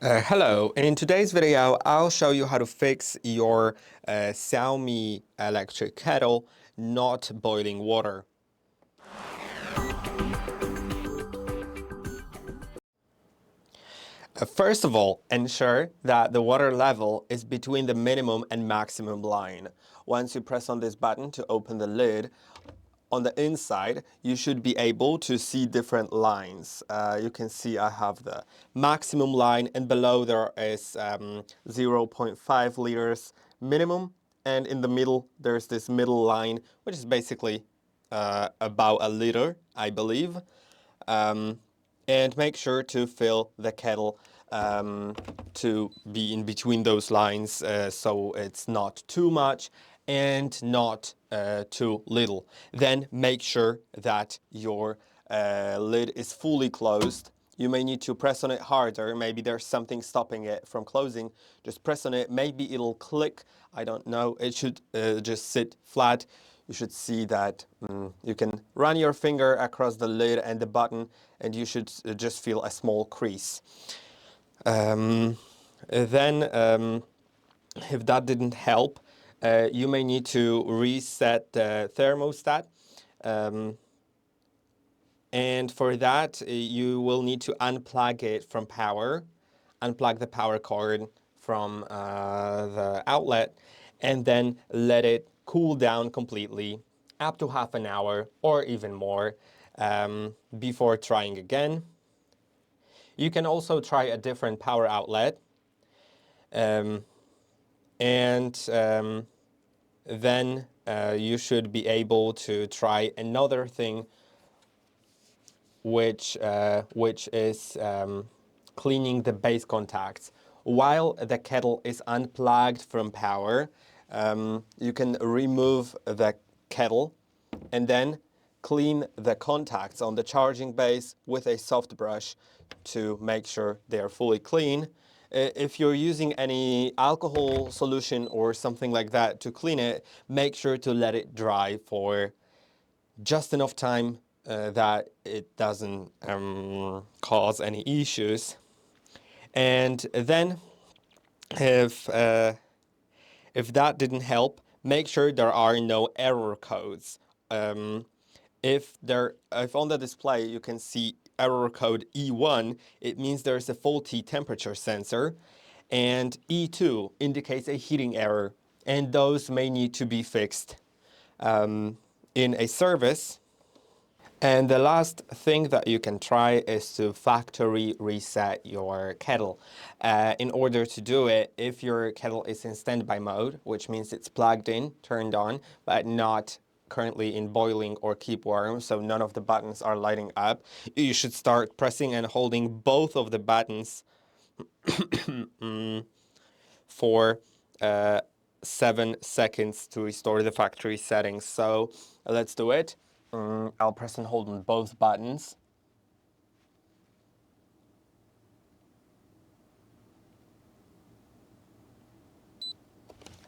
Hello, in today's video, I'll show you how to fix your XIAOMI electric kettle not boiling water. First of all, ensure that the water level is between the minimum and maximum line. Once you press on this button to open the lid, on the inside, you should be able to see different lines. You can see I have the maximum line, and below there is 0.5 liters minimum, and in the middle there's this middle line, which is basically about a liter, I believe. And make sure to fill the kettle to be in between those lines so it's not too much and not too little. Then make sure that your lid is fully closed. You may need to press on it harder. Maybe there's something stopping it from closing. Just press on it. Maybe it'll click. I don't know. It should just sit flat. You should see that you can run your finger across the lid and the button, and you should just feel a small crease. Then, if that didn't help, you may need to reset the thermostat. And for that, you will need to unplug it from power, unplug the power cord from the outlet, and then let it cool down completely up to half an hour or even more before trying again. You can also try a different power outlet. Then you should be able to try another thing, which is cleaning the base contacts. While the kettle is unplugged from power, you can remove the kettle and then clean the contacts on the charging base with a soft brush to make sure they are fully clean. If you're using any alcohol solution or something like that to clean it, make sure to let it dry for just enough time that it doesn't cause any issues. And then if that didn't help, make sure there are no error codes. If on the display you can see error code E1, it means there's a faulty temperature sensor, and E2 indicates a heating error, and those may need to be fixed in a service. And the last thing that you can try is to factory reset your kettle. In order to do it, if your kettle is in standby mode, which means it's plugged in, turned on, but not currently in boiling or keep warm, so none of the buttons are lighting up, you should start pressing and holding both of the buttons for 7 seconds to restore the factory settings. So let's do it. I'll press and hold on both buttons.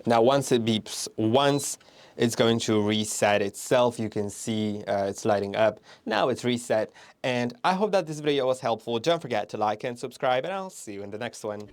Now once it beeps once, it's going to reset itself. You can see it's lighting up. Now it's reset. And I hope that this video was helpful. Don't forget to like and subscribe, and I'll see you in the next one.